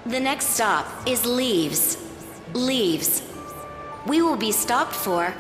The next stop is Leaves. Leaves. We will be stopped for...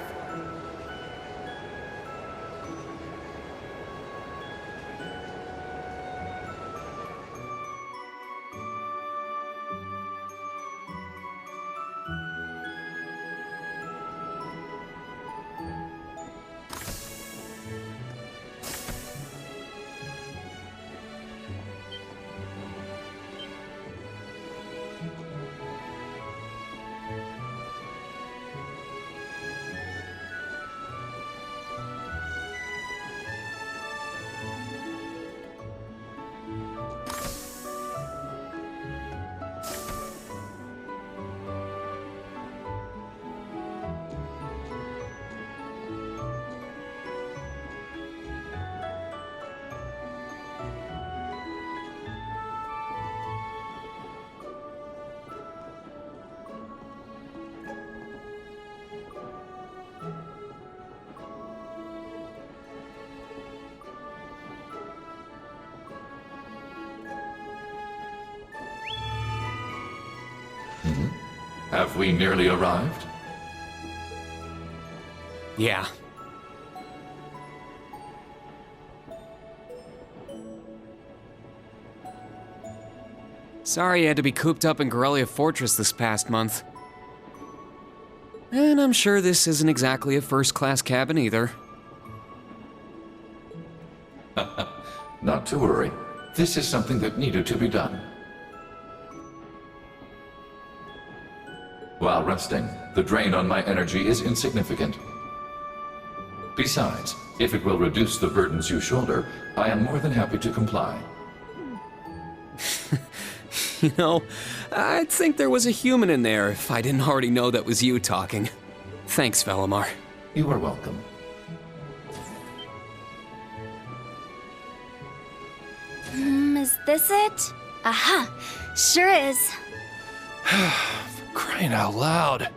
Have we nearly arrived? Yeah. Sorry you had to be cooped up in Corellia Fortress this past month. And I'm sure this isn't exactly a first-class cabin either. Not to worry. This is something that needed to be done. While resting, the drain on my energy is insignificant. Besides, if it will reduce the burdens you shoulder, I am more than happy to comply. You know, I'd think there was a human in there if I didn't already know that was you talking. Thanks, Velimar. You are welcome. Is this it? Aha! Sure is. Crying out loud.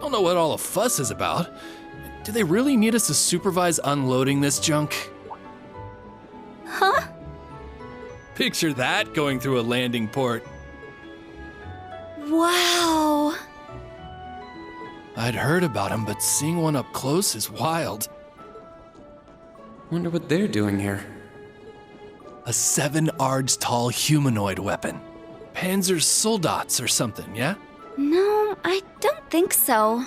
Don't know what all the fuss is about. Do they really need us to supervise unloading this junk? Huh? Picture that going through a landing port. Wow! I'd heard about them, but seeing one up close is wild. Wonder what they're doing here. A 7 ards tall humanoid weapon. Panzersoldats or something, yeah? No, I don't think so.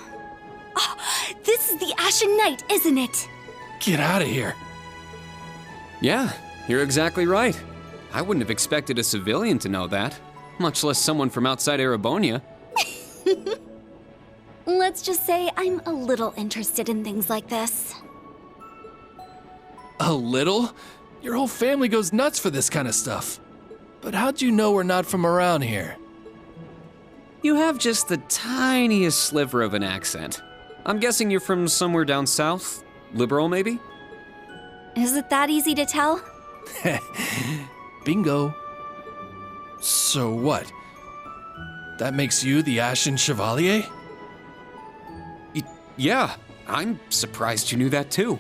Oh, this is the Ashen Knight, isn't it? Get out of here. Yeah, you're exactly right. I wouldn't have expected a civilian to know that, much less someone from outside Erebonia. Let's just say I'm a little interested in things like this. A little? Your whole family goes nuts for this kind of stuff. But how'd you know we're not from around here? You have just the tiniest sliver of an accent. I'm guessing you're from somewhere down south? Liberal, maybe? Is it that easy to tell? Bingo. So what? That makes you the Ashen Chevalier? Yeah, I'm surprised you knew that too.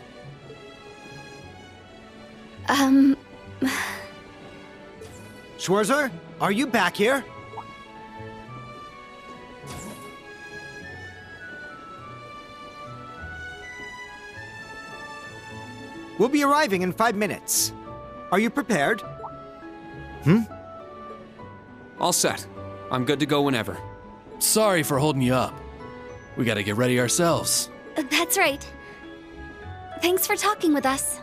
Schwarzer, are you back here? We'll be arriving in 5 minutes. Are you prepared? All set. I'm good to go whenever. Sorry for holding you up. We gotta get ready ourselves. That's right. Thanks for talking with us.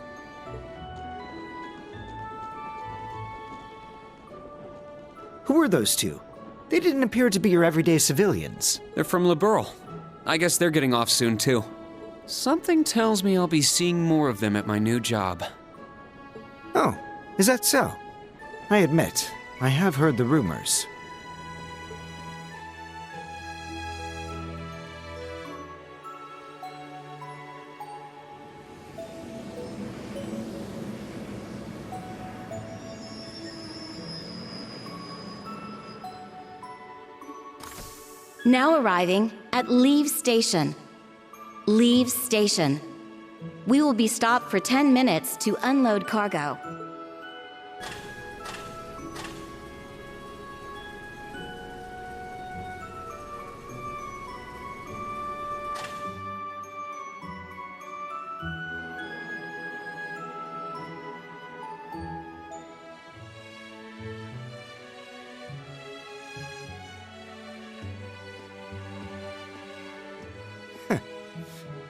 Who are those two? They didn't appear to be your everyday civilians. They're from Liberal. I guess they're getting off soon too. Something tells me I'll be seeing more of them at my new job. Oh, is that so? I admit, I have heard the rumors. Now arriving at Leaves Station. Leaves Station. We will be stopped for 10 minutes to unload cargo.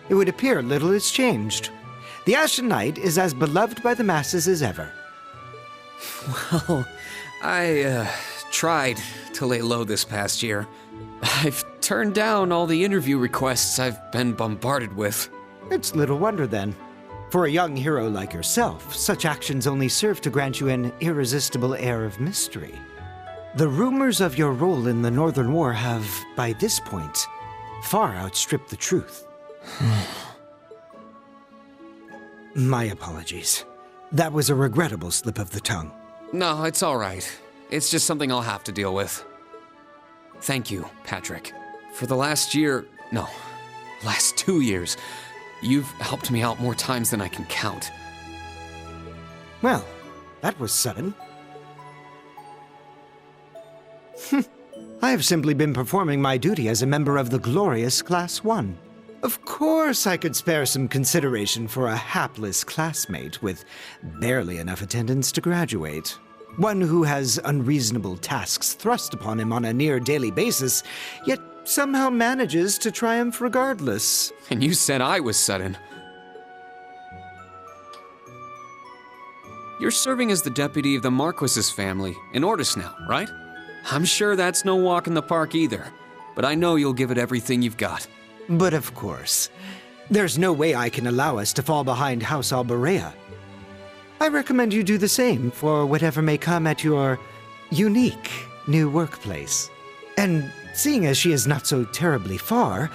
It would appear little has changed. The Ashen Knight is as beloved by the masses as ever. Well, I tried to lay low this past year. I've turned down all the interview requests I've been bombarded with. It's little wonder then. For a young hero like yourself, such actions only serve to grant you an irresistible air of mystery. The rumors of your role in the Northern War have, by this point, far outstripped the truth. My apologies. That was a regrettable slip of the tongue. No, it's all right. It's just something I'll have to deal with. Thank you, Patrick. For the last 2 years, you've helped me out more times than I can count. Well, that was sudden. I have simply been performing my duty as a member of the glorious Class 1. Of course I could spare some consideration for a hapless classmate with barely enough attendance to graduate. One who has unreasonable tasks thrust upon him on a near-daily basis, yet somehow manages to triumph regardless. And you said I was sudden. You're serving as the deputy of the Marquis's family in Ortis now, right? I'm sure that's no walk in the park either, but I know you'll give it everything you've got. But of course, there's no way I can allow us to fall behind House Alberea. I recommend you do the same for whatever may come at your unique new workplace. And seeing as she is not so terribly far,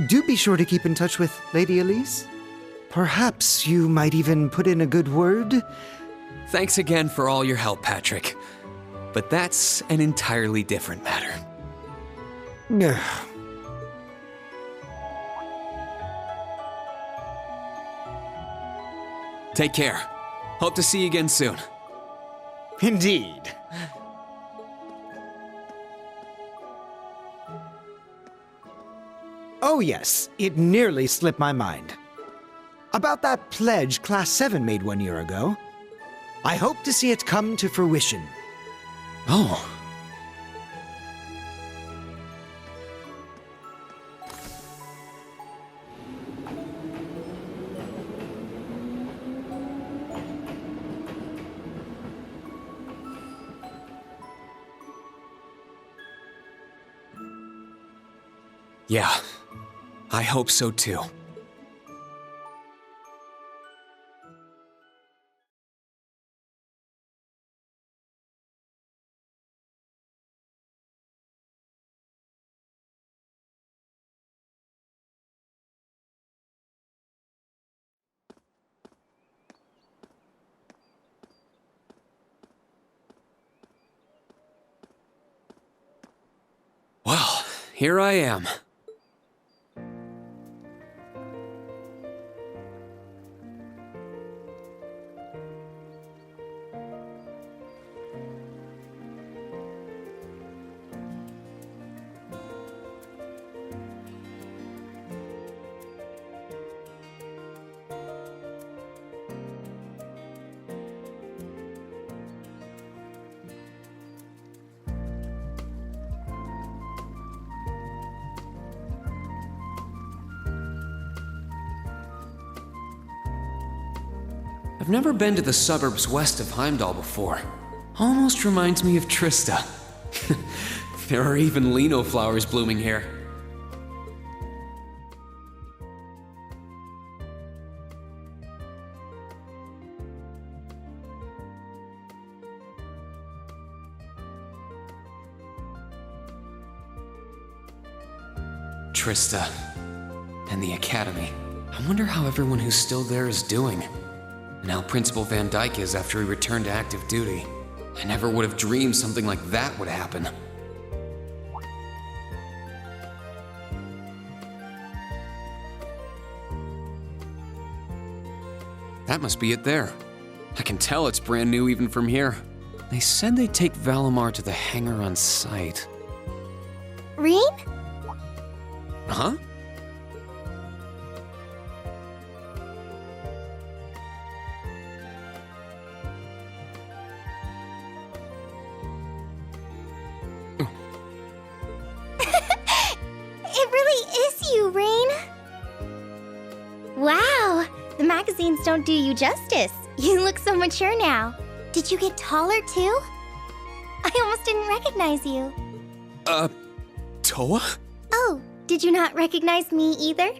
do be sure to keep in touch with Lady Elise. Perhaps you might even put in a good word. Thanks again for all your help, Patrick. But that's an entirely different matter. Ugh. Take care. Hope to see you again soon. Indeed. Oh yes, it nearly slipped my mind. About that pledge Class 7 made 1 year ago. I hope to see it come to fruition. Oh. Yeah, I hope so too. Well, here I am. I've never been to the suburbs west of Heimdall before. Almost reminds me of Trista. There are even lino flowers blooming here. Trista and the Academy. I wonder how everyone who's still there is doing. And how Principal Van Dyke is after he returned to active duty. I never would have dreamed something like that would happen. That must be it there. I can tell it's brand new even from here. They said they'd take Valimar to the hangar on site. Rean? Huh? It really is you, Rain. magazines don't do you justice. You look so mature now. Did you get taller too? I almost didn't recognize you. Toa? Oh, did you not recognize me either?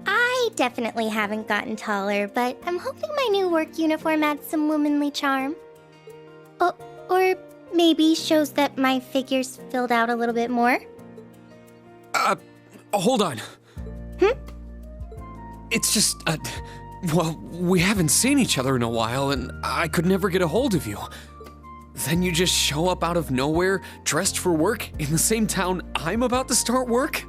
I definitely haven't gotten taller, but I'm hoping my new work uniform adds some womanly charm. Or maybe shows that my figure's filled out a little bit more. Hold on. It's just, well, we haven't seen each other in a while, and I could never get a hold of you. Then you just show up out of nowhere, dressed for work, in the same town I'm about to start work?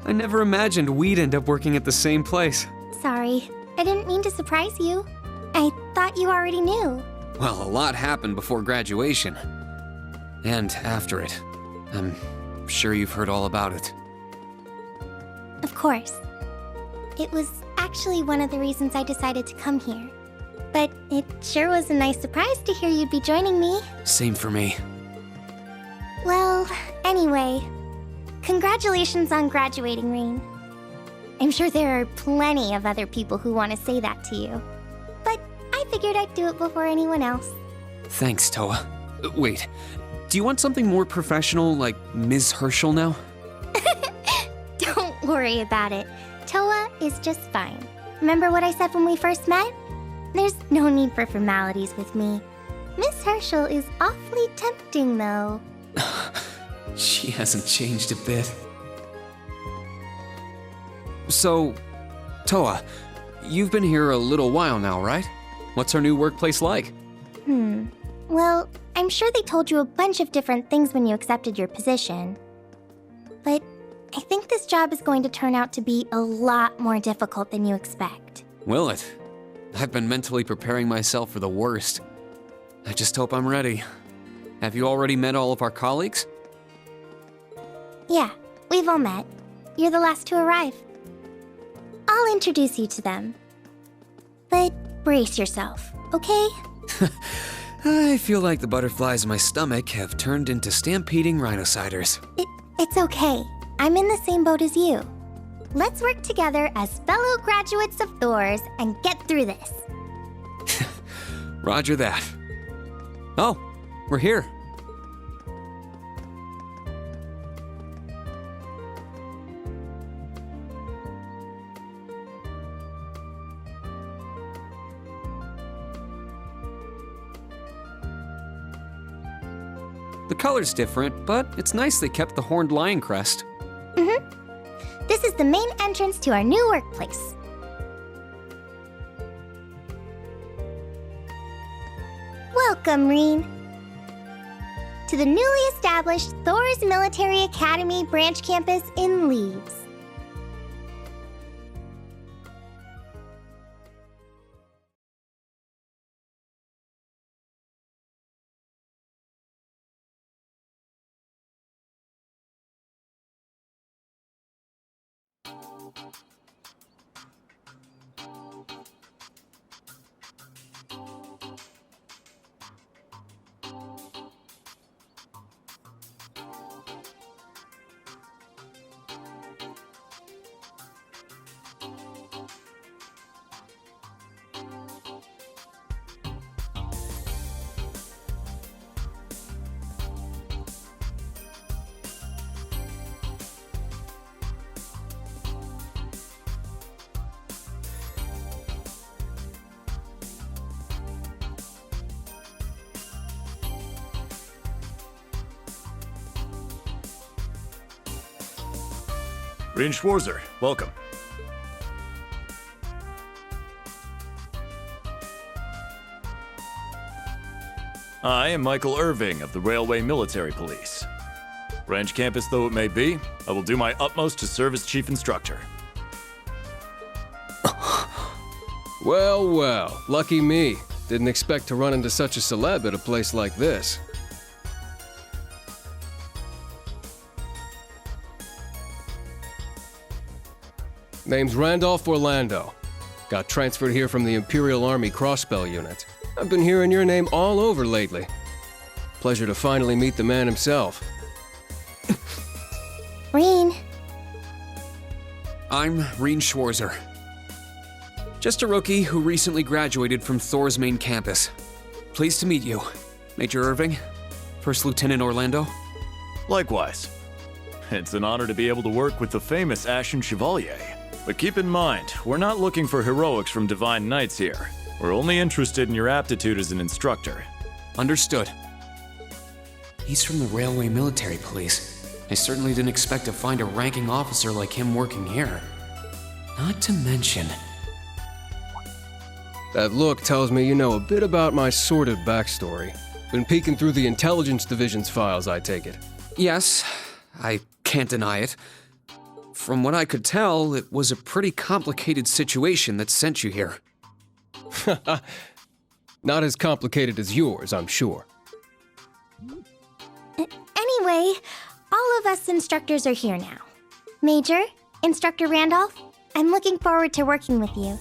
I never imagined we'd end up working at the same place. Sorry, I didn't mean to surprise you. I thought you already knew. Well, a lot happened before graduation. And after it. I'm sure you've heard all about it. Of course. It was actually one of the reasons I decided to come here. But it sure was a nice surprise to hear you'd be joining me. Same for me. Well, anyway, congratulations on graduating, Rean. I'm sure there are plenty of other people who want to say that to you. But I figured I'd do it before anyone else. Thanks, Toa. Wait, do you want something more professional, like Ms. Herschel now? Don't worry about it. Toa is just fine. Remember what I said when we first met? There's no need for formalities with me. Miss Herschel is awfully tempting, though. She hasn't changed a bit. So, Toa, you've been here a little while now, right? What's our new workplace like? Well, I'm sure they told you a bunch of different things when you accepted your position. But I think this job is going to turn out to be a lot more difficult than you expect. Will it? I've been mentally preparing myself for the worst. I just hope I'm ready. Have you already met all of our colleagues? Yeah, we've all met. You're the last to arrive. I'll introduce you to them. But brace yourself, okay? I feel like the butterflies in my stomach have turned into stampeding rhinociders. It's okay. I'm in the same boat as you. Let's work together as fellow graduates of Thors and get through this. Roger that. Oh, we're here. The color's different, but it's nice they kept the horned lion crest. This is the main entrance to our new workplace. Welcome, Rean, to the newly established Thors Military Academy branch campus in Leaves. Rean Schwarzer, welcome. I am Michael Irving of the Railway Military Police. Branch campus though it may be, I will do my utmost to serve as chief instructor. Well, well, lucky me. Didn't expect to run into such a celeb at a place like this. Name's Randolph Orlando. Got transferred here from the Imperial Army Crossbell Unit. I've been hearing your name all over lately. Pleasure to finally meet the man himself. Reen, I'm Reen Schwarzer. Just a rookie who recently graduated from Thor's main campus. Pleased to meet you, Major Irving, First Lieutenant Orlando. Likewise. It's an honor to be able to work with the famous Ashen Chevalier. But keep in mind, we're not looking for heroics from Divine Knights here. We're only interested in your aptitude as an instructor. Understood. He's from the Railway Military Police. I certainly didn't expect to find a ranking officer like him working here. Not to mention... That look tells me you know a bit about my sordid backstory. Been peeking through the Intelligence Division's files, I take it. Yes, I can't deny it. From what I could tell, it was a pretty complicated situation that sent you here. Not as complicated as yours, I'm sure. anyway, all of us instructors are here now. Major, Instructor Randolph, I'm looking forward to working with you.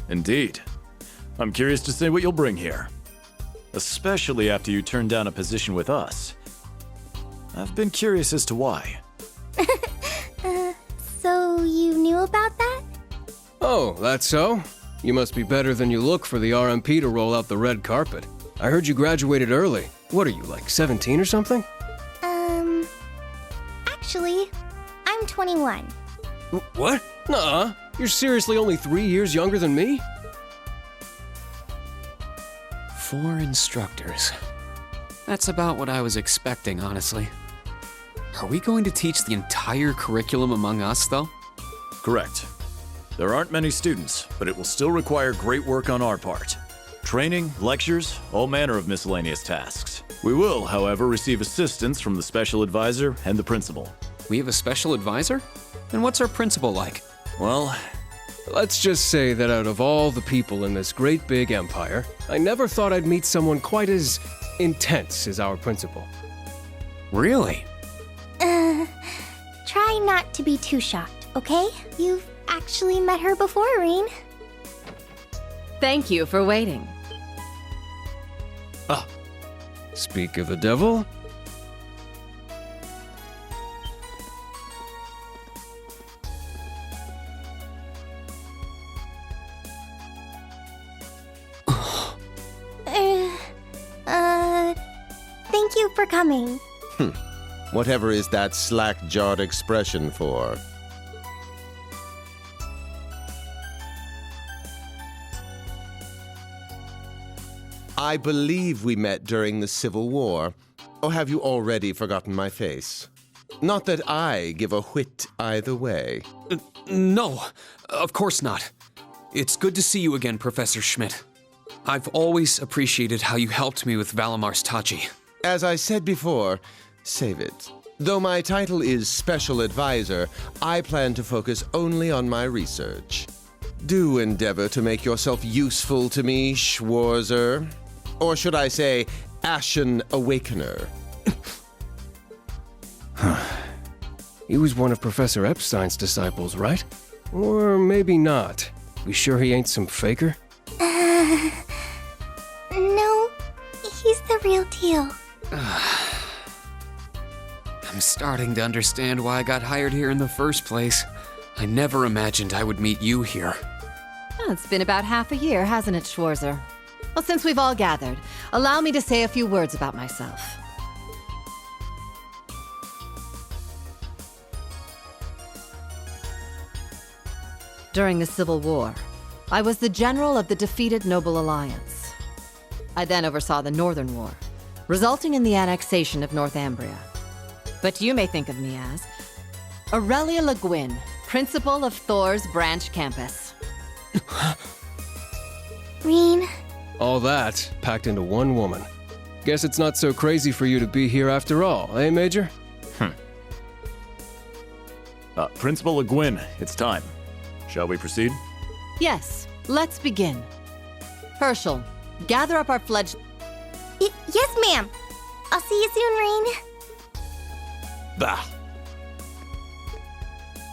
Indeed. I'm curious to see what you'll bring here. Especially after you turn down a position with us. I've been curious as to why. So you knew about that? Oh, that's so? You must be better than you look for the RMP to roll out the red carpet. I heard you graduated early. What are you, like 17 or something? Actually, I'm 21. What? Nuh-uh. You're seriously only 3 years younger than me? 4 instructors. That's about what I was expecting, honestly. Are we going to teach the entire curriculum among us, though? Correct. There aren't many students, but it will still require great work on our part. Training, lectures, all manner of miscellaneous tasks. We will, however, receive assistance from the special advisor and the principal. We have a special advisor? And what's our principal like? Well, let's just say that out of all the people in this great big empire, I never thought I'd meet someone quite as intense as our principal. Really? Try not to be too shocked, okay? You've actually met her before, Reen. Thank you for waiting. Ah, speak of the devil. Thank you for coming. Whatever is that slack-jawed expression for? I believe we met during the Civil War. Or have you already forgotten my face? Not that I give a whit either way. No, of course not. It's good to see you again, Professor Schmidt. I've always appreciated how you helped me with Valamar's Tachi. As I said before, save it. Though my title is Special Advisor, I plan to focus only on my research. Do endeavor to make yourself useful to me, Schwarzer. Or should I say, Ashen Awakener. He was one of Professor Epstein's disciples, right? Or maybe not. We sure he ain't some faker? No, he's the real deal. I'm starting to understand why I got hired here in the first place. I never imagined I would meet you here. Oh, it's been about half a year, hasn't it, Schwarzer? Well, since we've all gathered, allow me to say a few words about myself. During the Civil War, I was the general of the defeated Noble Alliance. I then oversaw the Northern War, resulting in the annexation of Northumbria. But you may think of me as Aurelia Le Guin, principal of Thor's branch campus. Reen. All that packed into one woman. Guess it's not so crazy for you to be here after all, eh, Major? Principal Le Guin, it's time. Shall we proceed? Yes, let's begin. Herschel, gather up our fledged... Yes, ma'am. I'll see you soon, Reen. Bah!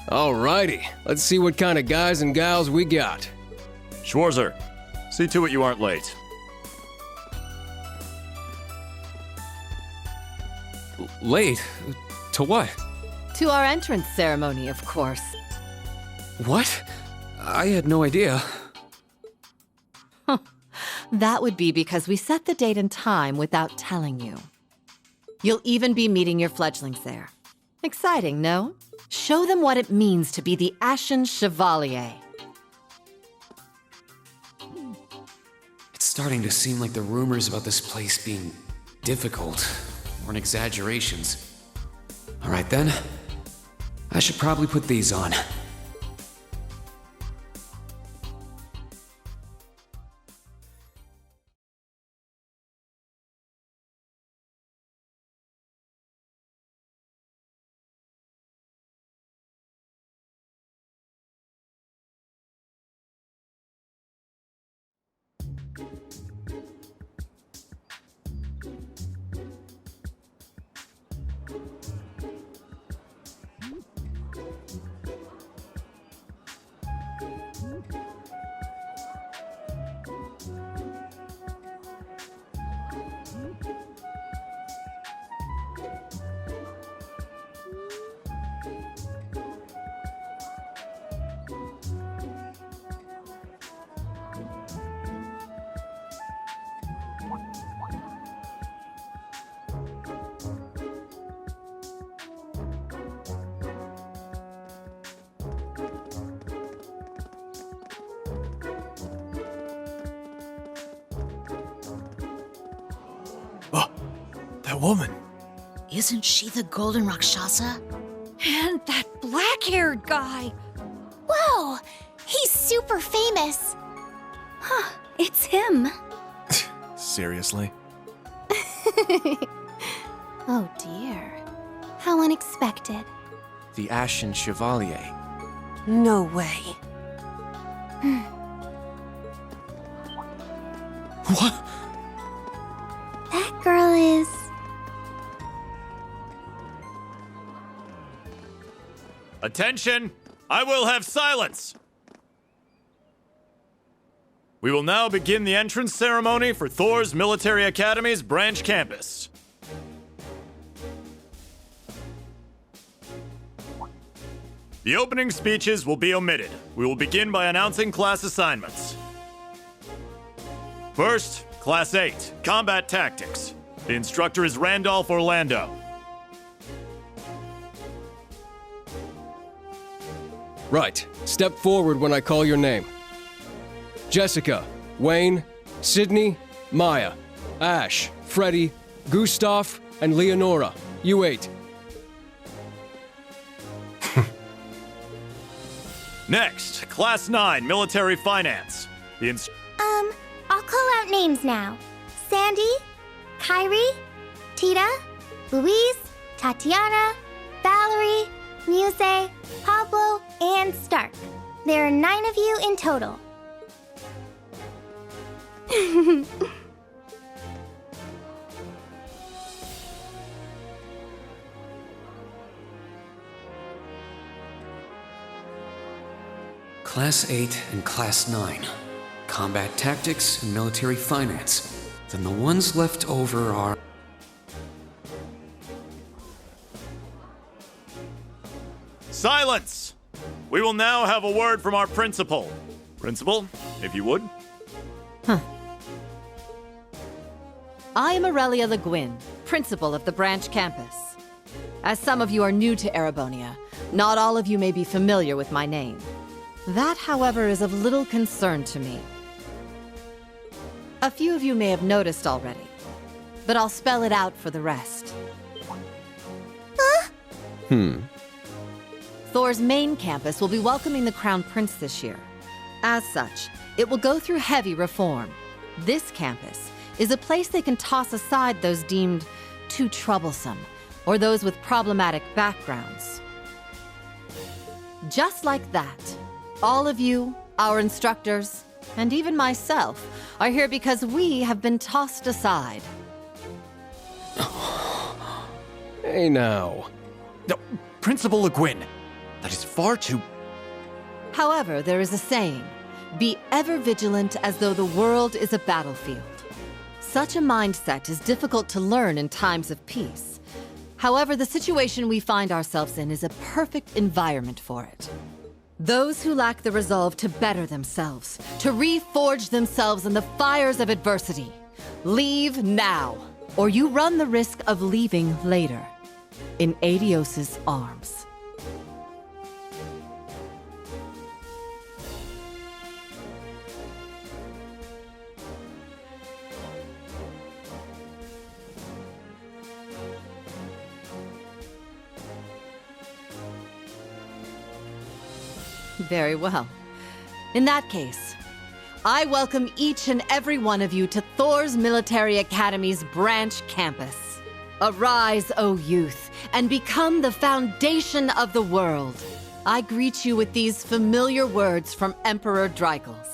Alrighty, let's see what kind of guys and gals we got. Schwarzer, see to it you aren't late. Late? To what? To our entrance ceremony, of course. What? I had no idea. That would be because we set the date and time without telling you. You'll even be meeting your fledglings there. Exciting, no? Show them what it means to be the Ashen Chevalier. It's starting to seem like the rumors about this place being difficult weren't exaggerations. All right then, I should probably put these on. That woman. Isn't she the Golden Rakshasa? And that black-haired guy. Whoa! He's super famous. Huh, it's him. Seriously? Oh dear. How unexpected. The Ashen Chevalier. No way. What? That girl is... Attention! I will have silence! We will now begin the entrance ceremony for Thor's Military Academy's branch campus. The opening speeches will be omitted. We will begin by announcing class assignments. First, Class 8, Combat Tactics. The instructor is Randolph Orlando. Right. Step forward when I call your name. Jessica, Wayne, Sydney, Maya, Ash, Freddy, Gustav, and Leonora. You 8. Next, Class 9, Military Finance. I'll call out names now. Sandy, Kyrie, Tita, Louise, Tatiana, Valerie, Muse, Pablo, and Stark. There are 9 of you in total. Class 8 and Class 9. Combat Tactics and Military Finance. Then the ones left over are... Silence! We will now have a word from our principal. Principal, if you would. I am Aurelia Le Guin, principal of the branch campus. As some of you are new to Erebonia, not all of you may be familiar with my name. That, however, is of little concern to me. A few of you may have noticed already, but I'll spell it out for the rest. Thor's main campus will be welcoming the Crown Prince this year. As such, it will go through heavy reform. This campus is a place they can toss aside those deemed too troublesome, or those with problematic backgrounds. Just like that, all of you, our instructors, and even myself, are here because we have been tossed aside. Hey now. No, Principal Le Guin, That is far too... However, there is a saying, be ever vigilant as though the world is a battlefield. Such a mindset is difficult to learn in times of peace. However, the situation we find ourselves in is a perfect environment for it. Those who lack the resolve to better themselves, to reforge themselves in the fires of adversity, leave now, or you run the risk of leaving later, in Aidios's arms. Very well. In that case, I welcome each and every one of you to Thor's Military Academy's branch campus. Arise, O youth, and become the foundation of the world. I greet you with these familiar words from Emperor Dreikels.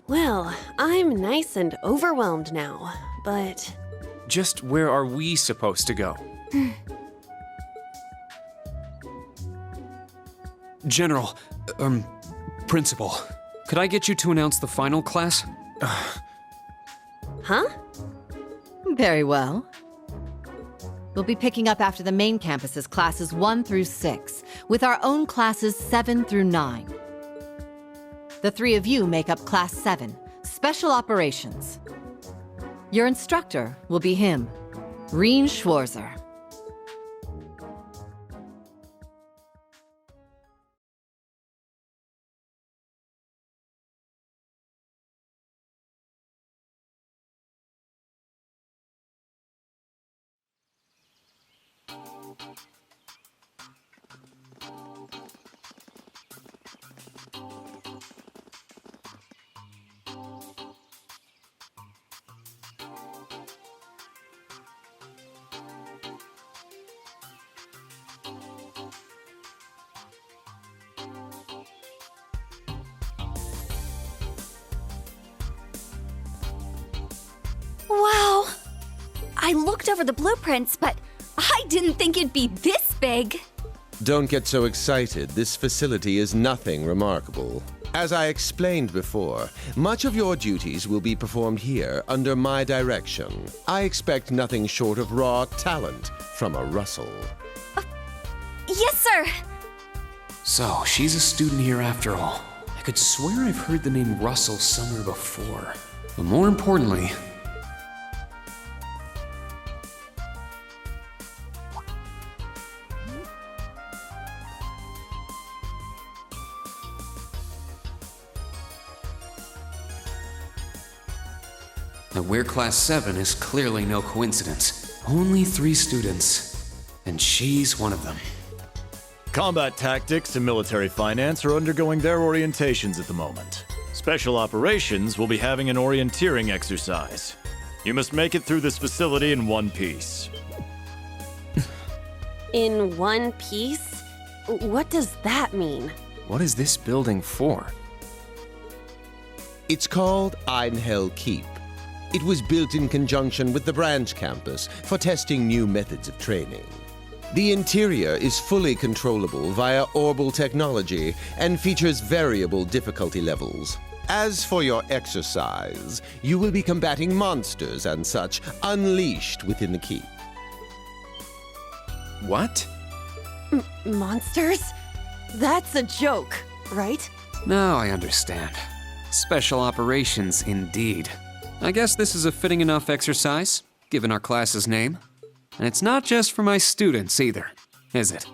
Well, I'm nice and overwhelmed now, but... Just where are we supposed to go? General, Principal, could I get you to announce the final class? Huh? Very well. We'll be picking up after the main campus's classes 1 through 6, with our own classes 7 through 9. The 3 of you make up Class 7, Special Operations. Your instructor will be him, Rean Schwarzer. Wow! I looked over the blueprints, but I didn't think it'd be this big. Don't get so excited. This facility is nothing remarkable. As I explained before, much of your duties will be performed here under my direction. I expect nothing short of raw talent from a Russell. Yes, sir! So, she's a student here after all. I could swear I've heard the name Russell somewhere before. But more importantly, that we're Class 7 is clearly no coincidence. Only 3 students, and she's one of them. Combat tactics and military finance are undergoing their orientations at the moment. Special operations will be having an orienteering exercise. You must make it through this facility in one piece. In one piece? What does that mean? What is this building for? It's called Einhell Keep. It was built in conjunction with the branch campus for testing new methods of training. The interior is fully controllable via Orbal technology and features variable difficulty levels. As for your exercise, you will be combating monsters and such unleashed within the keep. What? Monsters? That's a joke, right? Now I understand. Special operations, indeed. I guess this is a fitting enough exercise, given our class's name. And it's not just for my students either, is it?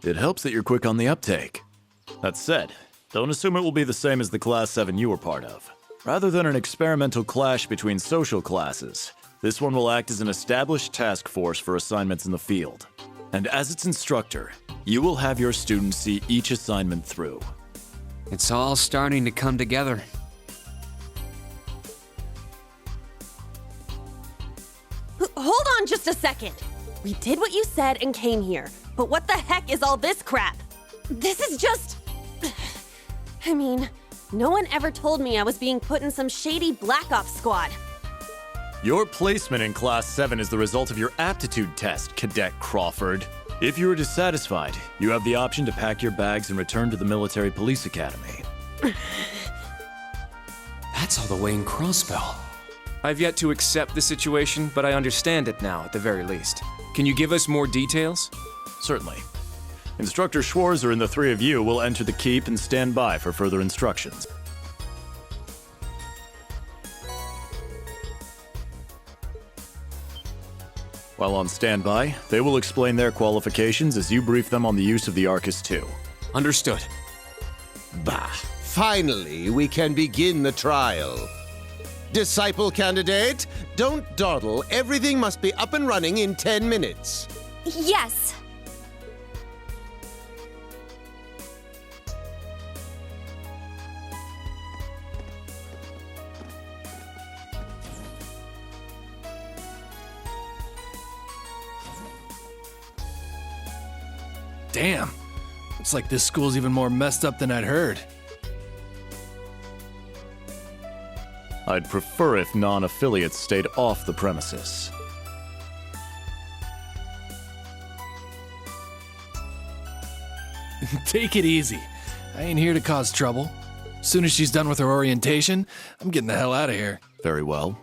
It helps that you're quick on the uptake. That said, don't assume it will be the same as the Class 7 you were part of. Rather than an experimental clash between social classes, this one will act as an established task force for assignments in the field. And as its instructor, you will have your students see each assignment through. It's all starting to come together. Hold on just a second. We did what you said and came here, but what the heck is all this crap? This is just... I mean, no one ever told me I was being put in some shady Black Ops squad. Your placement in Class 7 is the result of your aptitude test, Cadet Crawford. If you are dissatisfied, you have the option to pack your bags and return to the Military Police Academy. That's all the way in Crossbell. I've yet to accept the situation, but I understand it now, at the very least. Can you give us more details? Certainly. Instructor Schwarzer and the three of you will enter the keep and stand by for further instructions. While on standby, they will explain their qualifications as you brief them on the use of the Arcus II. Understood. Bah! Finally, we can begin the trial. Disciple candidate, don't dawdle. Everything must be up and running in 10 minutes. Yes. Damn. Looks like this school's even more messed up than I'd heard. I'd prefer if non-affiliates stayed off the premises. Take it easy. I ain't here to cause trouble. As soon as she's done with her orientation, I'm getting the hell out of here. Very well.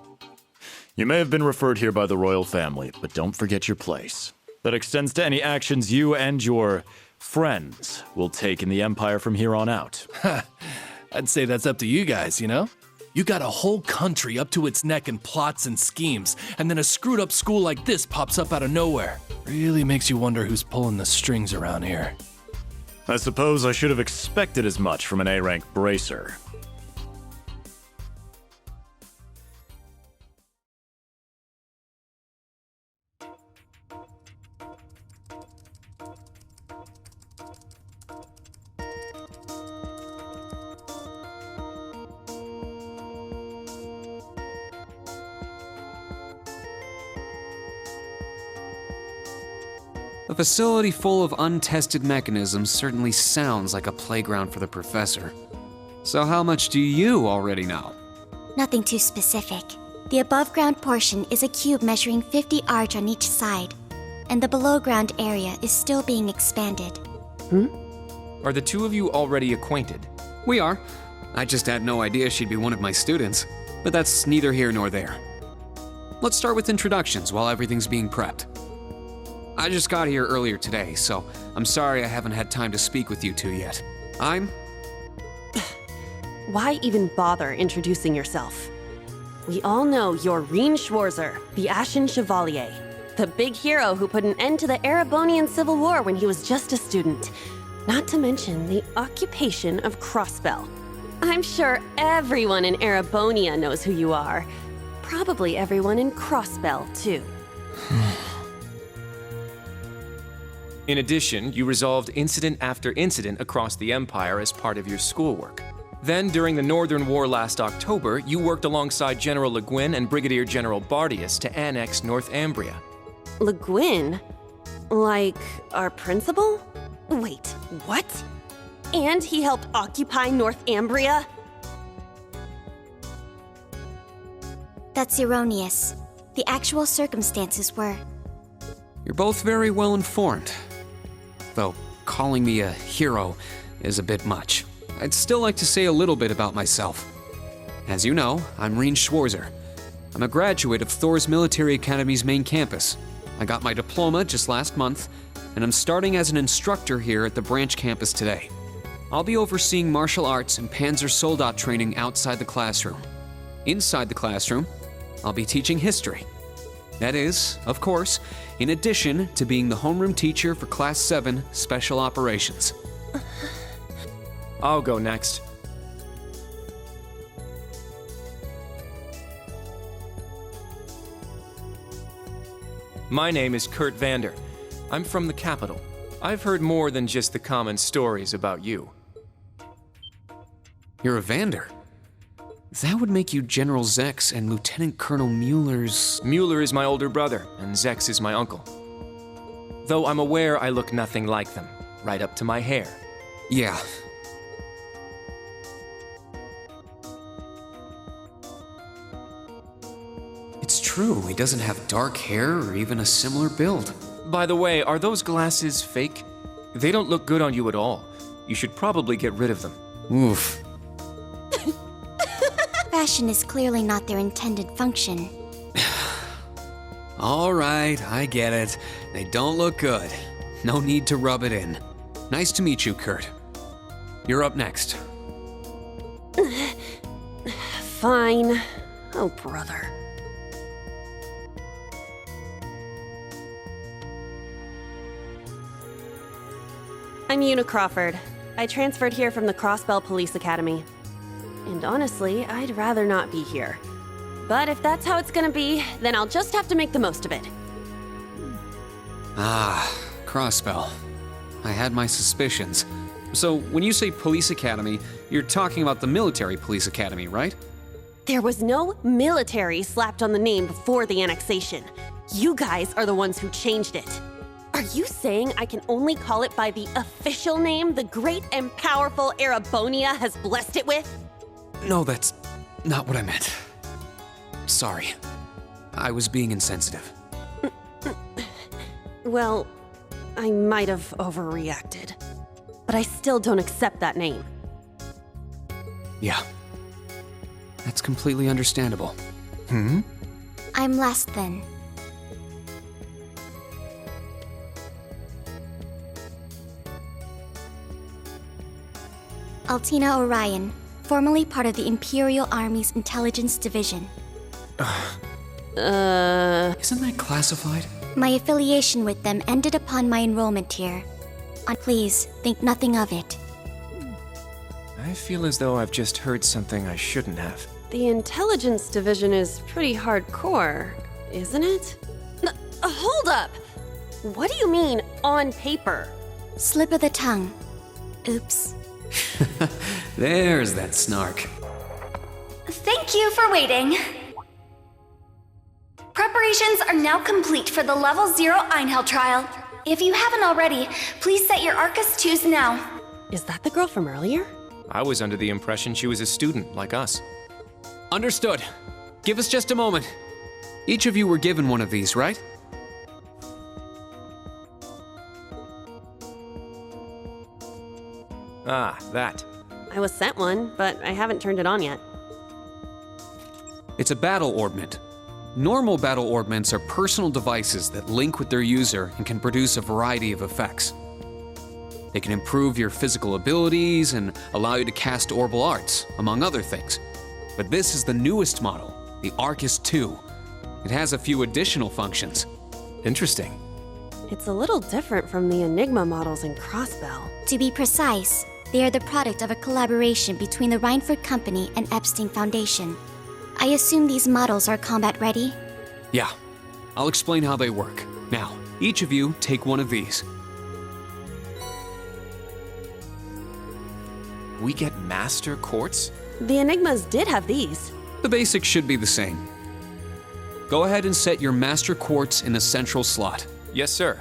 You may have been referred here by the royal family, but don't forget your place. That extends to any actions you and your friends will take in the Empire from here on out. I'd say that's up to you guys, you know? You got a whole country up to its neck in plots and schemes, and then a screwed up school like this pops up out of nowhere. Really makes you wonder who's pulling the strings around here. I suppose I should have expected as much from an A-rank bracer. A facility full of untested mechanisms certainly sounds like a playground for the professor. So how much do you already know? Nothing too specific. The above-ground portion is a cube measuring 50 arch on each side, and the below-ground area is still being expanded. Are the two of you already acquainted? We are. I just had no idea she'd be one of my students, but that's neither here nor there. Let's start with introductions while everything's being prepped. I just got here earlier today, so I'm sorry I haven't had time to speak with you two yet. I'm... Why even bother introducing yourself? We all know you're Rean Schwarzer, the Ashen Chevalier, the big hero who put an end to the Erebonian Civil War when he was just a student. Not to mention the occupation of Crossbell. I'm sure everyone in Erebonia knows who you are. Probably everyone in Crossbell, too. In addition, you resolved incident after incident across the Empire as part of your schoolwork. Then, during the Northern War last October, you worked alongside General Le Guin and Brigadier General Bardius to annex Northumbria. Le Guin? Like, our principal? Wait, what? And he helped occupy Northumbria? That's erroneous. The actual circumstances were... You're both very well informed. Though calling me a hero is a bit much. I'd still like to say a little bit about myself. As you know, I'm Rean Schwarzer. I'm a graduate of Thor's Military Academy's main campus. I got my diploma just last month, and I'm starting as an instructor here at the branch campus today. I'll be overseeing martial arts and Panzer Soldat training outside the classroom. Inside the classroom, I'll be teaching history. That is, of course, in addition to being the homeroom teacher for Class 7 Special Operations. I'll go next. My name is Kurt Vander. I'm from the capital. I've heard more than just the common stories about you. You're a Vander? That would make you General Zex and Lieutenant Colonel Mueller's... Mueller is my older brother, and Zex is my uncle. Though I'm aware I look nothing like them, right up to my hair. Yeah. It's true, he doesn't have dark hair or even a similar build. By the way, are those glasses fake? They don't look good on you at all. You should probably get rid of them. Oof. Fashion is clearly not their intended function. All right, I get it. They don't look good. No need to rub it in. Nice to meet you, Kurt. You're up next. Fine. Oh, brother. I'm Una Crawford. I transferred here from the Crossbell Police Academy. And honestly, I'd rather not be here. But if that's how it's gonna be, then I'll just have to make the most of it. Ah, Crossbell. I had my suspicions. So, when you say Police Academy, you're talking about the Military Police Academy, right? There was no military slapped on the name before the annexation. You guys are the ones who changed it. Are you saying I can only call it by the official name the great and powerful Erebonia has blessed it with? No, that's not what I meant. Sorry. I was being insensitive. Well, I might have overreacted. But I still don't accept that name. Yeah. That's completely understandable. I'm last then. Altina Orion, formerly part of the Imperial Army's Intelligence Division. Isn't that classified? My affiliation with them ended upon my enrollment here. Please, think nothing of it. I feel as though I've just heard something I shouldn't have. The Intelligence Division is pretty hardcore, isn't it? Hold up! What do you mean, on paper? Slip of the tongue. Oops. There's that snark. Thank you for waiting. Preparations are now complete for the Level 0 Einhell trial. If you haven't already, please set your Arcus 2s now. Is that the girl from earlier? I was under the impression she was a student, like us. Understood. Give us just a moment. Each of you were given one of these, right? Ah, that. I was sent one, but I haven't turned it on yet. It's a battle orbment. Normal battle orbments are personal devices that link with their user and can produce a variety of effects. They can improve your physical abilities and allow you to cast orbital arts, among other things. But this is the newest model, the Arcus 2. It has a few additional functions. Interesting. It's a little different from the Enigma models in Crossbell. To be precise, they are the product of a collaboration between the Reinford Company and Epstein Foundation. I assume these models are combat ready? Yeah. I'll explain how they work. Now, each of you take one of these. We get Master Quartz? The Enigmas did have these. The basics should be the same. Go ahead and set your Master Quartz in the central slot. Yes, sir.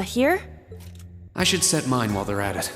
Here? I should set mine while they're at it.